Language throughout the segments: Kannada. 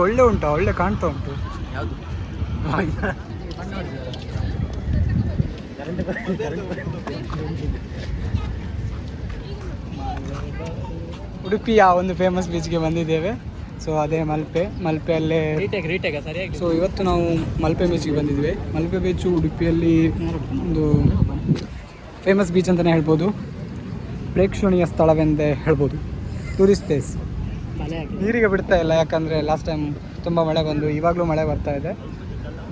ಒಳ್ಳೆ ಉಂಟಾ? ಒಳ್ಳೆ ಕಾಣ್ತಾ ಉಂಟು. ಯಾವುದು? ಉಡುಪಿಯ ಒಂದು ಫೇಮಸ್ ಬೀಚ್ಗೆ ಬಂದಿದ್ದೇವೆ. ಸೊ ಅದೇ ಮಲ್ಪೆಯಲ್ಲೇ ಸರಿಯಾಗಿ. ಸೊ ಇವತ್ತು ನಾವು ಮಲ್ಪೆ ಬೀಚ್ಗೆ ಬಂದಿದ್ವಿ. ಮಲ್ಪೆ ಬೀಚು ಉಡುಪಿಯಲ್ಲಿ ಒಂದು ಫೇಮಸ್ ಬೀಚ್ ಅಂತಲೇ ಹೇಳ್ಬೋದು. ಪ್ರೇಕ್ಷಣೀಯ ಸ್ಥಳವೆಂದೇ ಹೇಳ್ಬೋದು. Tourist place. ನೀರಿಗೆ ಬಿಡ್ತಾ ಇಲ್ಲ, ಯಾಕಂದರೆ ಲಾಸ್ಟ್ ಟೈಮ್ ತುಂಬ ಮಳೆ ಬಂದು, ಇವಾಗಲೂ ಮಳೆ ಬರ್ತಾ ಇದೆ.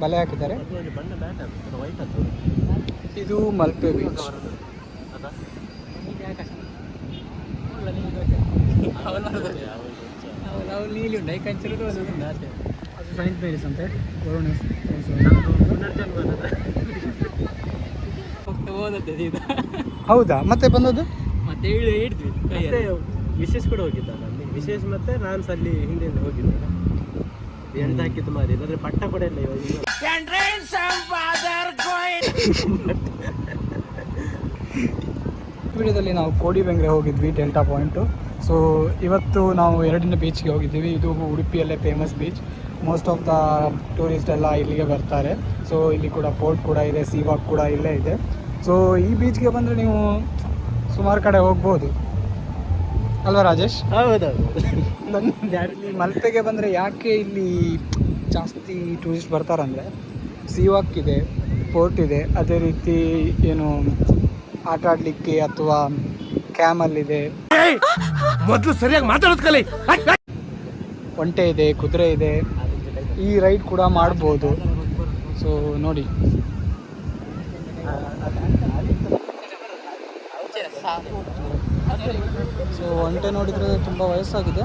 ಬಲೆ ಹಾಕಿದ್ದಾರೆ. ಇದು ಮಲ್ಪೆ ಬೀಚ್. ಸೈಂಟ್ ಮೇರಿಸ್ ಅಂತೆ ಹೌದಾ? ಮತ್ತೆ ಬಂದದ್ದು ಮತ್ತೆ ಹಿಡಿದ್ವಿ. ವಿಶೇಷ ಕೂಡ ಹೋಗಿದ್ದ ಅಲ್ಲಿ. ವಿಶೇಷ ಮತ್ತೆ ನಾನು ಅಲ್ಲಿ ಹಿಂದೆ ಹೋಗಿದ್ದೆ. ಎಂತ ಹಾಕಿದ್ದು ಮಾರಿ, ಇಲ್ಲಾಂದ್ರೆ ಪಟ್ಟ ಕೂಡ ಇಲ್ಲ. ವಿಡಿಯೋದಲ್ಲಿ ನಾವು ಕೋಡಿ ಬೆಂಗ್ರೆ ಹೋಗಿದ್ವಿ, ಡೆಲ್ಟಾ ಪಾಯಿಂಟು. ಸೊ ಇವತ್ತು ನಾವು ಎರಡನೇ ಬೀಚ್ಗೆ ಹೋಗಿದ್ದೀವಿ. ಇದು ಉಡುಪಿಯಲ್ಲೇ famous beach. Most of the tourist ಎಲ್ಲ ಇಲ್ಲಿಗೆ ಬರ್ತಾರೆ. ಸೊ ಇಲ್ಲಿ ಕೂಡ ಪೋರ್ಟ್ ಕೂಡ ಇದೆ, ಸೀ ವಾಕ್ ಕೂಡ ಇಲ್ಲೇ ಇದೆ. ಸೊ ಈ ಬೀಚ್ಗೆ ಬಂದರೆ ನೀವು ಸುಮಾರು ಕಡೆ ಹೋಗ್ಬೋದು ಅಲ್ವಾ ರಾಜೇಶ್? ಹೌದೌದು. ಮಲ್ಪೆಗೆ ಬಂದರೆ ಯಾಕೆ ಇಲ್ಲಿ ಜಾಸ್ತಿ ಟೂರಿಸ್ಟ್ ಬರ್ತಾರಂದರೆ, ಸೀ ವಾಕ್ ಇದೆ, ಪೋರ್ಟ್ ಇದೆ, ಅದೇ ರೀತಿ ಏನು ಆಟ ಆಡಲಿಕ್ಕೆ ಅಥವಾ ಕ್ಯಾಮಲ್ಲಿದೆ, ಮೊದಲು ಸರಿಯಾಗಿ ಮಾತಾಡೋದು ಕಲಿ, ಒಂಟೆ ಇದೆ, ಕುದುರೆ ಇದೆ. ಈ ರೈಡ್ ಕೂಡ ಮಾಡ್ಬೋದು. ಸೊ ನೋಡಿ, ಸೊ ಒಂಟೆ ನೋಡಿದರೆ ತುಂಬ ವಯಸ್ಸಾಗಿದೆ.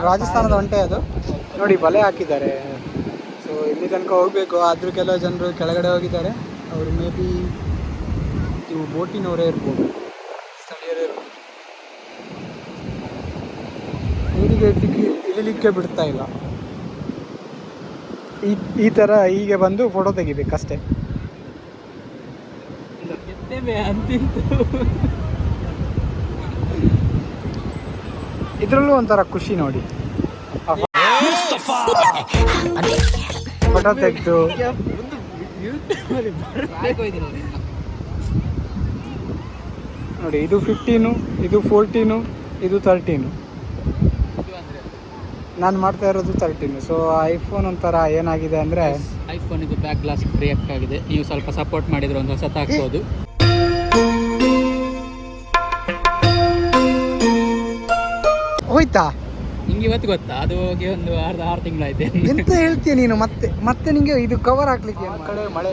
ರಾಜಸ್ಥಾನದ ಒಂಟೆ ಅದು. ನೋಡಿ ಬಲೆ ಹಾಕಿದ್ದಾರೆ. ಸೊ ಇಲ್ಲಿ ತನಕ ಹೋಗಬೇಕು. ಆದರೂ ಕೆಲವು ಜನರು ಕೆಳಗಡೆ ಹೋಗಿದ್ದಾರೆ. ಅವರು ಮೇ ಬಿ ಇವು ಬೋಟಿನವರೇ ಇರ್ಬೋದು, ಸ್ಥಳೀಯರೇ ಇರ್ಬೋದು. ನೀರಿಗೆ ಇಳಿಲಿಕ್ಕೆ ಬಿಡ್ತಾ ಇಲ್ಲ. ಈ ಥರ ಹೀಗೆ ಬಂದು ಫೋಟೋ ತೆಗಿಬೇಕಷ್ಟೇ. ಇದರಲ್ಲೂ ಒಂಥರ ಖುಷಿ ನೋಡಿ. ಫೋಟೋ ತೆಗೆದು ನೋಡಿ. ಇದು 15, ಇದು 14, ಇದು 13. ನಾನು ಮಾಡ್ತಾ ಇರೋದು 13. ಸೊ ಐಫೋನ್ ಒಂಥರ ಏನಾಗಿದೆ ಅಂದರೆ, ಐಫೋನ್ ಇದು ಬ್ಯಾಕ್ ಗ್ಲಾಸ್ ಬ್ರೇಕ್ ಆಗಿದೆ. ನೀವು ಸ್ವಲ್ಪ ಸಪೋರ್ಟ್ ಮಾಡಿದ್ರೆ ಒಂದು ಹೊಸ ಹಾಕ್ಬೋದು. ಹೋಯ್ತಾ ನಿಂಗೆ ಇವತ್ತು ಗೊತ್ತಾ? ಅದು ಹೋಗಿ ಒಂದು 6 ತಿಂಗಳಾಯ್ತು. ಎಂತ ಹೇಳ್ತೀಯ ನೀನು? ಮತ್ತೆ ನಿಂಗೆ ಇದು ಕವರ್ ಹಾಕ್ಲಿಕ್ಕೆ ಆ ಕಡೆ ಮಳೆ.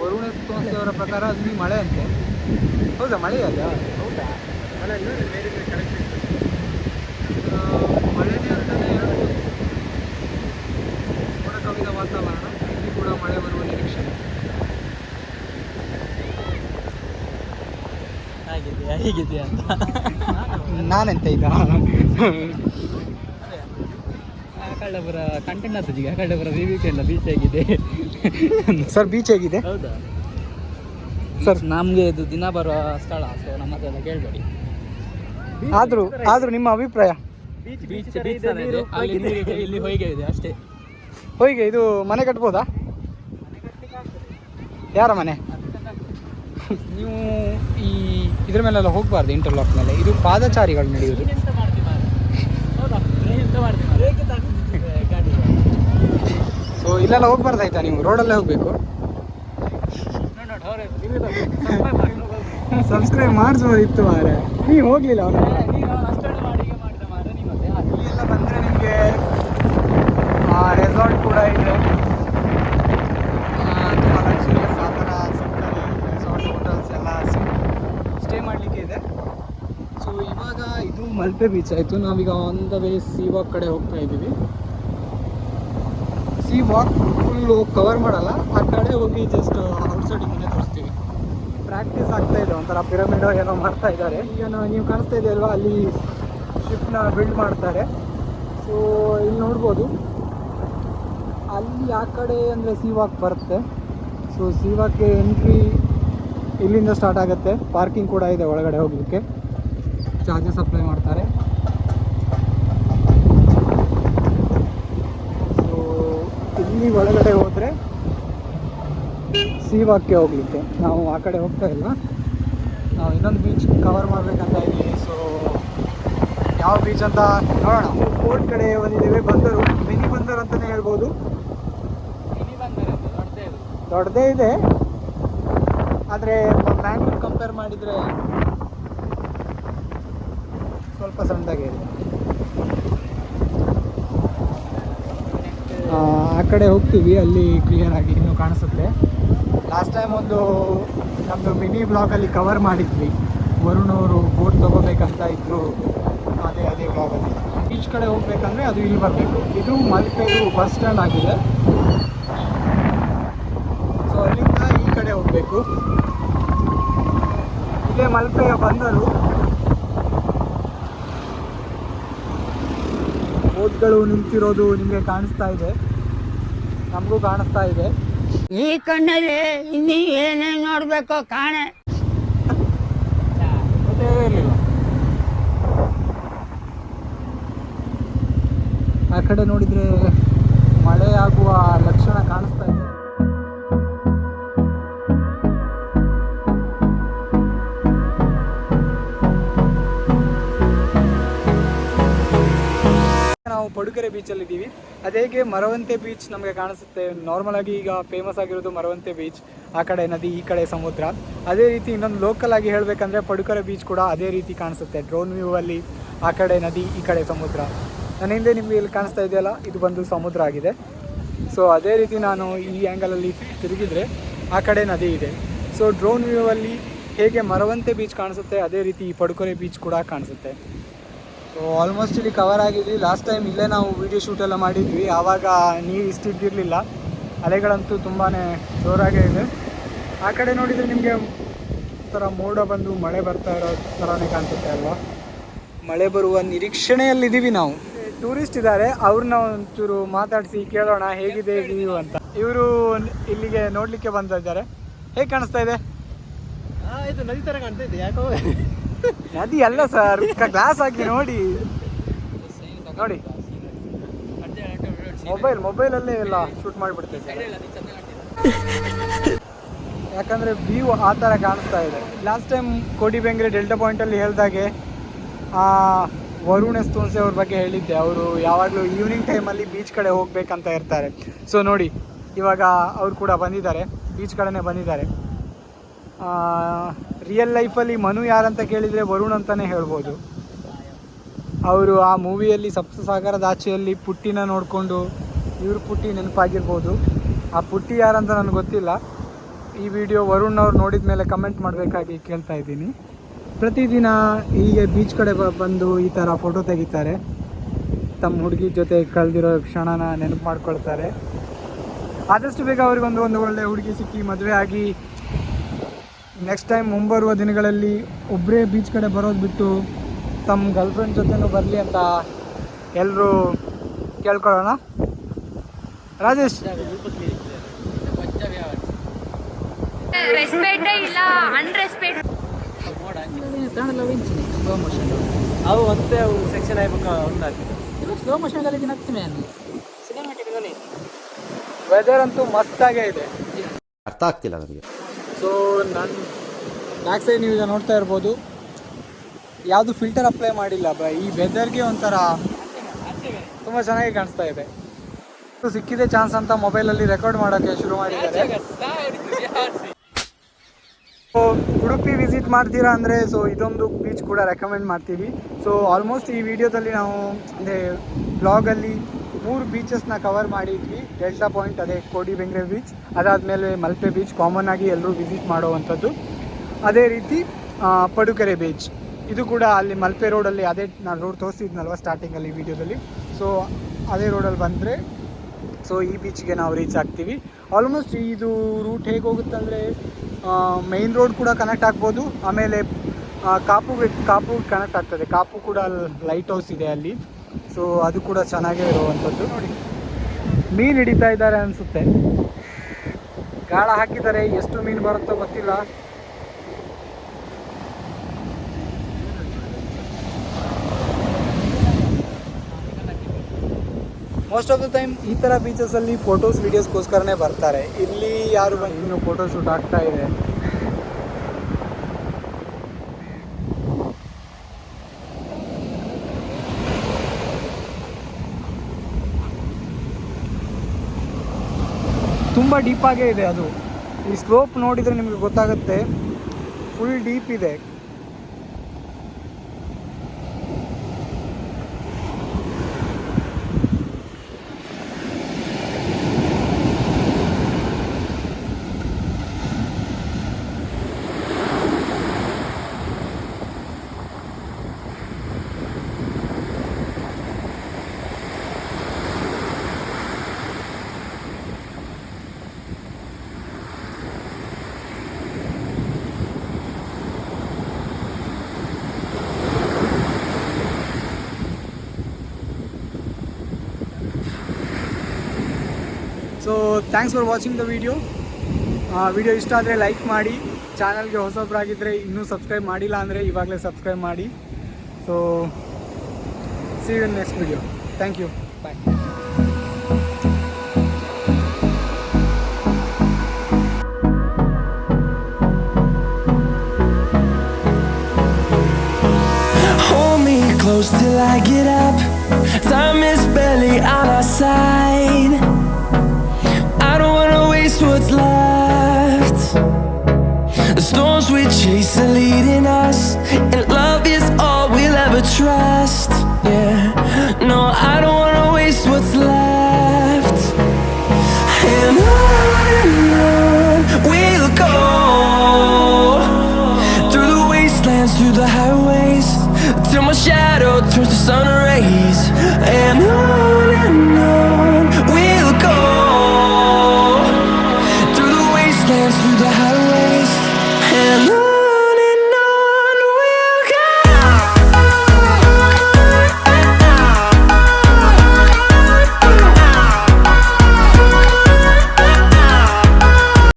ವರುಣ ಅವರ ಪ್ರಕಾರ ಅಲ್ಲಿ ಮಳೆ ಅಂತೆ. ಹೌದಾ? ಮಳೆ ಅಲ್ಲ? ಹೌದಾ? ಮಳೆನೇ ಅಂತಲೇ ಹೇಳ್ಬೋದು. ಮೋಡ ಕವಿದ ವಾತಾವರಣ. ಇಲ್ಲಿ ಕೂಡ ಮಳೆ ಬರುವ ನಿರೀಕ್ಷೆ. ಹೇಗಿದೆಯಾ ಅಂತ ನಾನೆಂತ ಈಗ ಕಳ್ಳಪುರ ಕಂಟೆಂಟ್ ಆಗ್ತದೆ. ಈಗ ಕಳ್ಳಪುರ ವೀಕೆಂಡ್ ಬೀಚ್ ಆಗಿದೆ ಸರ್. ಬೀಚ್ ಹೇಗಿದೆ? ಹೌದಾ ಸರ್? ನಮಗೆ ಇದು ದಿನ ಬರುವ ಸ್ಥಳ. ಸೊ ನಮ್ಮ ಹತ್ರ ಕೇಳಬೇಡಿ. ಆದ್ರೂ ನಿಮ್ಮ ಅಭಿಪ್ರಾಯ? ಬೀಚ್ ಇಲ್ಲಿ ಹೊಯ್ಗೆ ಇದೆ ಅಷ್ಟೇ. ಹೊಯ್ಗೆ ಇದು ಮನೆ ಕಟ್ಬೋದಾ? ಯಾರ ಮನೆ? ನೀವು ಇದ್ರ ಮೇಲೆಲ್ಲ ಹೋಗಬಾರ್ದು, ಇಂಟರ್ಲಾಕ್ ಮೇಲೆ. ಇದು ಪಾದಚಾರಿಗಳು ನಡೆಯುವುದು. ಸೊ ಇಲ್ಲೆಲ್ಲ ಹೋಗ್ಬಾರ್ದಾಯ್ತಾ? ನೀವು ರೋಡಲ್ಲೇ ಹೋಗ್ಬೇಕು. ಸಬ್ಸ್ಕ್ರೈಬ್ ಮಾಡಿಸೋದಿತ್ತು ಮಾರೆ, ನೀವು ಹೋಗ್ಲಿಲ್ಲ. ಇಲ್ಲೆಲ್ಲ ಬಂದರೆ ನಿಮಗೆ ರೆಸಾರ್ಟ್ ಕೂಡ ಇದೆ. ತುಂಬ ಲಕ್ಸುರಿಯಸ್ ಆ ಥರ ಸಿಗ್ತದೆ. ರೆಸಾರ್ಟ್, ಹೋಟೆಲ್ಸ್ ಎಲ್ಲ ಸ್ಟೇ ಮಾಡಲಿಕ್ಕೆ ಇದೆ. ಸೊ ಇವಾಗ ಇದು ಮಲ್ಪೆ ಬೀಚ್ ಆಯಿತು. ನಾವೀಗ on the way sea walk ಕಡೆ ಹೋಗ್ತಾ ಇದ್ದೀವಿ. ಸೀ ವಾಕ್ ಫುಲ್ಲು ಕವರ್ ಮಾಡಲ್ಲ, ಆ ಕಡೆ ಹೋಗಿ ಜಸ್ಟ್ ಔಟ್ಸೈಡಿಂದನೇ ತೋರಿಸ್ತೀವಿ. ಪ್ರಾಕ್ಟೀಸ್ ಆಗ್ತಾ ಇದೆ, ಒಂಥರ ಪಿರಮಿಡ್ ಏನೋ ಮಾಡ್ತಾ ಇದ್ದಾರೆ. ಈಗ ನೀವು ಕಾಣಿಸ್ತಾ ಇದೆ ಅಲ್ವಾ, ಅಲ್ಲಿ ಶಿಪ್ನ ಬಿಲ್ಡ್ ಮಾಡ್ತಾರೆ. ಸೊ ಇಲ್ಲಿ ನೋಡ್ಬೋದು, ಅಲ್ಲಿ ಆ ಕಡೆ ಅಂದರೆ ಸೀ ವಾಕ್ ಬರುತ್ತೆ. ಸೊ ಸೀ ವಾಕ್ಗೆ ಎಂಟ್ರಿ ಇಲ್ಲಿಂದ ಸ್ಟಾರ್ಟ್ ಆಗುತ್ತೆ. ಪಾರ್ಕಿಂಗ್ ಕೂಡ ಇದೆ ಒಳಗಡೆ ಹೋಗಲಿಕ್ಕೆ. ಚಾರ್ಜಸ್ ಅಪ್ಲೈ ಮಾಡ್ತಾರೆ. ಇಲ್ಲಿ ಒಳಗಡೆ ಹೋದರೆ ಸೀವಾಕ್ಕೆ ಹೋಗ್ಲಿಕ್ಕೆ, ನಾವು ಆ ಕಡೆ ಹೋಗ್ತಾ ಇಲ್ಲ, ನಾವು ಇನ್ನೊಂದು ಬೀಚ್ ಕವರ್ ಮಾಡಬೇಕಂತ ಇದ್ದೀವಿ. ಸೊ ಯಾವ ಬೀಚ್ ಅಂತ ನೋಡೋಣ. ಪೋರ್ಟ್ ಕಡೆ ಬಂದಿದ್ದೇವೆ, ಬಂದರು, ಮಿನಿ ಬಂದರು ಅಂತಲೇ ಹೇಳ್ಬೋದು. ದೊಡ್ಡದೇ ಇದೆ, ಆದರೆ ಮ್ಯಾಂಗ್ಳೂರ್ ಕಂಪೇರ್ ಮಾಡಿದರೆ ಸ್ವಲ್ಪ ಸಣ್ಣದಾಗೆ ಇದೆ. ಆ ಕಡೆ ಹೋಗ್ತೀವಿ, ಅಲ್ಲಿ ಕ್ಲಿಯರ್ ಆಗಿ ಇನ್ನೂ ಕಾಣಿಸುತ್ತೆ. ಲಾಸ್ಟ್ ಟೈಮ್ ಒಂದು ನಮ್ಮದು ಮಿನಿ ಬ್ಲಾಗಲ್ಲಿ ಕವರ್ ಮಾಡಿದ್ವಿ, ವರುಣ್ ಅವರು ಬೋಟ್ ತೊಗೋಬೇಕಂತ ಇದ್ರು, ಅದೇ ಬ್ಲಾಗಲ್ಲಿ. ಬೀಚ್ ಕಡೆ ಹೋಗ್ಬೇಕಂದ್ರೆ ಅದು ಇಲ್ಲಿ ಬರಬೇಕು. ಇದು ಮಲ್ಪೆದು ಬಸ್ ಸ್ಟ್ಯಾಂಡ್ ಆಗಿದೆ. ಸೊ ಅಲ್ಲಿಂದ ಈ ಕಡೆ ಹೋಗಬೇಕು. ಇದೇ ಮಲ್ಪೆಯ ಬಂದರು. ಬೋಟ್ಗಳು ನಿಂತಿರೋದು ನಿಮಗೆ ಕಾಣಿಸ್ತಾ ಇದೆ, ನಮಗೂ ಕಾಣಿಸ್ತಾ ಇದೆ. ಈ ಕಣ್ಣಲ್ಲಿ ಇನ್ನೀ ಏನೇನು ನೋಡ್ಬೇಕು ಕಾಣೆ. ಇರಲಿಲ್ಲ ಆ ಕಡೆ ನೋಡಿದರೆ ಮಳೆ ಆಗುವ ಲಕ್ಷಣ ಕಾಣಿಸ್ತಾ ಇದೆ. ನಾವು ಪಡುಕೆರೆ ಬೀಚಲ್ಲಿದ್ದೀವಿ. ಅದೇಗೆ ಮರವಂತೆ ಬೀಚ್ ನಮಗೆ ಕಾಣಿಸುತ್ತೆ. ನಾರ್ಮಲ್ ಆಗಿ ಈಗ ಫೇಮಸ್ ಆಗಿರೋದು ಮರವಂತೆ ಬೀಚ್, ಆ ಕಡೆ ನದಿ ಈ ಕಡೆ ಸಮುದ್ರ. ಅದೇ ರೀತಿ ಇನ್ನೊಂದು ಲೋಕಲ್ ಆಗಿ ಹೇಳಬೇಕಂದ್ರೆ ಪಡುಕೆರೆ ಬೀಚ್ ಕೂಡ ಅದೇ ರೀತಿ ಕಾಣಿಸುತ್ತೆ. ಡ್ರೋನ್ ವ್ಯೂ ಅಲ್ಲಿ ಆ ಕಡೆ ನದಿ ಈ ಕಡೆ ಸಮುದ್ರ. ನನ್ನ ಹಿಂದೆ ನಿಮಗೆ ಇಲ್ಲಿ ಕಾಣಿಸ್ತಾ ಇದೆಯಲ್ಲ, ಇದು ಬಂದು ಸಮುದ್ರ ಆಗಿದೆ. ಸೊ ಅದೇ ರೀತಿ ನಾನು ಈ ಆ್ಯಂಗಲಲ್ಲಿ ತಿರುಗಿದರೆ ಆ ಕಡೆ ನದಿ ಇದೆ. ಸೊ ಡ್ರೋನ್ ವ್ಯೂ ಅಲ್ಲಿ ಹೇಗೆ ಮರವಂತೆ ಬೀಚ್ ಕಾಣಿಸುತ್ತೆ ಅದೇ ರೀತಿ ಈ ಪಡುಕೆರೆ ಬೀಚ್ ಕೂಡ ಕಾಣಿಸುತ್ತೆ. ಸೊ ಆಲ್ಮೋಸ್ಟ್ ಇಲ್ಲಿ ಕವರ್ ಆಗಿದ್ವಿ. ಲಾಸ್ಟ್ ಟೈಮ್ ಇಲ್ಲೇ ನಾವು ವೀಡಿಯೋ ಶೂಟೆಲ್ಲ ಮಾಡಿದ್ವಿ, ಆವಾಗ ನೀರು ಇಷ್ಟಿದ್ದಿರಲಿಲ್ಲ. ಅಲೆಗಳಂತೂ ತುಂಬಾ ಜೋರಾಗೇ ಇದೆ. ಆ ಕಡೆ ನೋಡಿದರೆ ನಿಮಗೆ ಒಂಥರ ಮೋಡ ಬಂದು ಮಳೆ ಬರ್ತಾ ಇರೋ ಥರನೇ ಕಾಣಿಸುತ್ತೆ ಅಲ್ವಾ. ಮಳೆ ಬರುವ ನಿರೀಕ್ಷಣೆಯಲ್ಲಿದ್ದೀವಿ ನಾವು. ಟೂರಿಸ್ಟ್ ಇದ್ದಾರೆ, ಅವ್ರನ್ನ ಒಂಚೂರು ಮಾತಾಡಿಸಿ ಕೇಳೋಣ ಹೇಗಿದೆ ವ್ಯೂ ಅಂತ. ಇವರು ಇಲ್ಲಿಗೆ ನೋಡಲಿಕ್ಕೆ ಬಂದಿದ್ದಾರೆ. ಹೇಗೆ ಕಾಣಿಸ್ತಾ ಇದೆ? ಇದು ನದಿ ಥರ ಕಾಣ್ತಾ ಇದೆ. ಯಾಕೋ ನದಿ ಅಲ್ಲ ಸರ್, ಗ್ಲಾಸ್ ಹಾಕಿ ನೋಡಿ ನೋಡಿ. ಮೊಬೈಲಲ್ಲೇ ಎಲ್ಲ ಶೂಟ್ ಮಾಡಿಬಿಡ್ತೇವೆ ಸರ್, ಯಾಕಂದರೆ ವ್ಯೂ ಆ ಥರ ಕಾಣಿಸ್ತಾ ಇದೆ. ಲಾಸ್ಟ್ ಟೈಮ್ ಕೋಡಿಬೆಂಗ್ರೆ ಡೆಲ್ಟಾ ಪಾಯಿಂಟಲ್ಲಿ ಹೇಳಿದಾಗೆ ವರುಣ್ ಎಸ್ ತೋನ್ಸೆ ಅವ್ರ ಬಗ್ಗೆ ಹೇಳಿದ್ದೆ. ಅವರು ಯಾವಾಗಲೂ ಈವ್ನಿಂಗ್ ಟೈಮಲ್ಲಿ ಬೀಚ್ ಕಡೆ ಹೋಗ್ಬೇಕಂತ ಇರ್ತಾರೆ. ಸೊ ನೋಡಿ, ಇವಾಗ ಅವರು ಕೂಡ ಬಂದಿದ್ದಾರೆ, ಬೀಚ್ ಕಡೆನೇ ಬಂದಿದ್ದಾರೆ. ರಿಯಲ್ ಲೈಫಲ್ಲಿ ಮನು ಯಾರಂತ ಕೇಳಿದರೆ ವರುಣ್ ಅಂತಲೇ ಹೇಳ್ಬೋದು. ಅವರು ಆ ಮೂವಿಯಲ್ಲಿ ಸಪ್ತಸಾಗರದ ಆಚೆಯಲ್ಲಿ ಪುಟ್ಟಿನ ನೋಡಿಕೊಂಡು ಇವ್ರ ಪುಟ್ಟಿ ನೆನಪಾಗಿರ್ಬೋದು. ಆ ಪುಟ್ಟಿ ಯಾರಂತ ನನಗೆ ಗೊತ್ತಿಲ್ಲ. ಈ ವಿಡಿಯೋ ವರುಣ್ ಅವ್ರು ನೋಡಿದ ಮೇಲೆ ಕಮೆಂಟ್ ಮಾಡಬೇಕಾಗಿ ಕೇಳ್ತಾ ಇದ್ದೀನಿ. ಪ್ರತಿದಿನ ಹೀಗೆ ಬೀಚ್ ಕಡೆ ಬಂದು ಈ ಥರ ಫೋಟೋ ತೆಗಿತಾರೆ, ತಮ್ಮ ಹುಡುಗಿ ಜೊತೆ ಕಳೆದಿರೋ ಕ್ಷಣನ ನೆನಪು ಮಾಡ್ಕೊಳ್ತಾರೆ. ಆದಷ್ಟು ಬೇಗ ಅವ್ರಿಗೊಂದು ಒಳ್ಳೆ ಹುಡುಗಿ ಸಿಕ್ಕಿ ಮದುವೆ ಆಗಿ ನೆಕ್ಸ್ಟ್ ಟೈಮ್ ಮುಂಬರುವ ದಿನಗಳಲ್ಲಿ ಒಬ್ಬರೇ ಬೀಚ್ ಕಡೆ ಬರೋದು ಬಿಟ್ಟು ತಮ್ಮ ಗರ್ಲ್ಫ್ರೆಂಡ್ ಜೊತೆನೂ ಬರಲಿ ಅಂತ ಎಲ್ಲರೂ ಕೇಳ್ಕೊಳ್ಳೋಣ. ರಾಜೇಶ್, ಅವು ಮತ್ತೆ ಅವು ಸೆಕ್ಷನ್ ಆಗ್ಬೇಕು ಒಂದಾಗ್ತದೆ. ಸ್ಲೋ ಮೋಷನ್ ವೆದರ್ ಅಂತೂ ಮಸ್ತಾಗೇ ಇದೆ, ಅರ್ಥ ಆಗ್ತಿಲ್ಲ ನನಗೆ. ಸೊ ನಾನು ಬ್ಯಾಕ್ ಸೈಡ್ ನೀವು ನೋಡ್ತಾ ಇರ್ಬೋದು, ಯಾವುದು ಫಿಲ್ಟರ್ ಅಪ್ಲೈ ಮಾಡಿಲ್ಲ. ಈ ವೆದರ್ಗೆ ಒಂಥರ ತುಂಬ ಚೆನ್ನಾಗಿ ಕಾಣಿಸ್ತಾ ಇದೆ. ಸಿಕ್ಕಿದೆ ಚಾನ್ಸ್ ಅಂತ ಮೊಬೈಲಲ್ಲಿ ರೆಕಾರ್ಡ್ ಮಾಡೋಕ್ಕೆ ಶುರು ಮಾಡಿದ್ದಾರೆ. ಸೊ ಉಡುಪಿ ವಿಸಿಟ್ ಮಾಡ್ತೀರಾ ಅಂದರೆ ಸೊ ಇದೊಂದು ಬೀಚ್ ಕೂಡ ರೆಕಮೆಂಡ್ ಮಾಡ್ತೀವಿ. ಸೊ ಆಲ್ಮೋಸ್ಟ್ ಈ ವಿಡಿಯೋದಲ್ಲಿ ನಾವು ಅಂದರೆ ಬ್ಲಾಗಲ್ಲಿ 3 ಬೀಚಸ್ನ ಕವರ್ ಮಾಡಿದ್ವಿ. ಡೆಲ್ಟಾ ಪಾಯಿಂಟ್, ಅದೇ ಕೋಡಿಬೆಂಗ್ರೆ ಬೀಚ್, ಅದಾದಮೇಲೆ ಮಲ್ಪೆ ಬೀಚ್ ಕಾಮನ್ ಆಗಿ ಎಲ್ಲರೂ ವಿಸಿಟ್ ಮಾಡುವಂಥದ್ದು. ಅದೇ ರೀತಿ ಪಡುಕೆರೆ ಬೀಚ್, ಇದು ಕೂಡ ಅಲ್ಲಿ ಮಲ್ಪೆ ರೋಡಲ್ಲಿ, ಅದೇ ನಾನು ರೋಡ್ ತೋರಿಸಿದ್ನಲ್ವ ಸ್ಟಾರ್ಟಿಂಗಲ್ಲಿ ವಿಡಿಯೋದಲ್ಲಿ. ಸೊ ಅದೇ ರೋಡಲ್ಲಿ ಬಂದರೆ ಸೊ ಈ ಬೀಚ್ಗೆ ನಾವು ರೀಚ್ ಆಗ್ತೀವಿ. ಆಲ್ಮೋಸ್ಟ್ ಇದು ರೂಟ್ ಹೇಗೆ ಹೋಗುತ್ತೆ ಅಂದರೆ ಮೈನ್ ರೋಡ್ ಕೂಡ ಕನೆಕ್ಟ್ ಆಗ್ಬೋದು, ಆಮೇಲೆ ಕಾಪು ಕನೆಕ್ಟ್ ಆಗ್ತದೆ. ಕಾಪು ಕೂಡ ಲೈಟ್ ಹೌಸ್ ಇದೆ ಅಲ್ಲಿ, ಸೊ ಅದು ಕೂಡ ಚೆನ್ನಾಗೇ ಇರುವಂಥದ್ದು. ನೋಡಿ, ಮೀನು ಹಿಡಿತಾ ಇದ್ದಾರೆ ಅನಿಸುತ್ತೆ, ಗಾಳ ಹಾಕಿದ್ದಾರೆ. ಎಷ್ಟು ಮೀನು ಬರುತ್ತೋ ಗೊತ್ತಿಲ್ಲ. ಮೋಸ್ಟ್ ಆಫ್ ದ ಟೈಮ್ ಈ ಥರ ಬೀಚಸಲ್ಲಿ ಫೋಟೋಸ್ ವೀಡಿಯೋಸ್ಗೋಸ್ಕರನೇ ಬರ್ತಾರೆ. ಇಲ್ಲಿ ಯಾರು ಬಂದು ಇನ್ನೂ ಫೋಟೋ ಶೂಟ್ ಆಗ್ತಾ ಇದೆ. ತುಂಬ ಡೀಪಾಗೇ ಇದೆ ಅದು. ಈ ಸ್ಲೋಪ್ ನೋಡಿದರೆ ನಿಮಗೆ ಗೊತ್ತಾಗುತ್ತೆ, ಫುಲ್ ಡೀಪ್ ಇದೆ. So thanks for watching the video. Video ಇಷ್ಟ ಆದರೆ ಲೈಕ್ ಮಾಡಿ, ಚಾನಲ್ಗೆ ಹೊಸಬ್ರಾಗಿದ್ದರೆ ಇನ್ನೂ ಸಬ್ಸ್ಕ್ರೈಬ್ ಮಾಡಿಲ್ಲ ಅಂದರೆ ಇವಾಗಲೇ ಸಬ್ಸ್ಕ್ರೈಬ್ ಮಾಡಿ. So see you in next video. Thank you, bye. Close till I get up. Time is barely on our side. I don't wanna waste what's left. The storms we chase are leading us, and love is all we'll ever trust. Yeah, no, I don't wanna waste what's left. And on we'll go, through the wastelands, through the highways, till my shadow turns to sun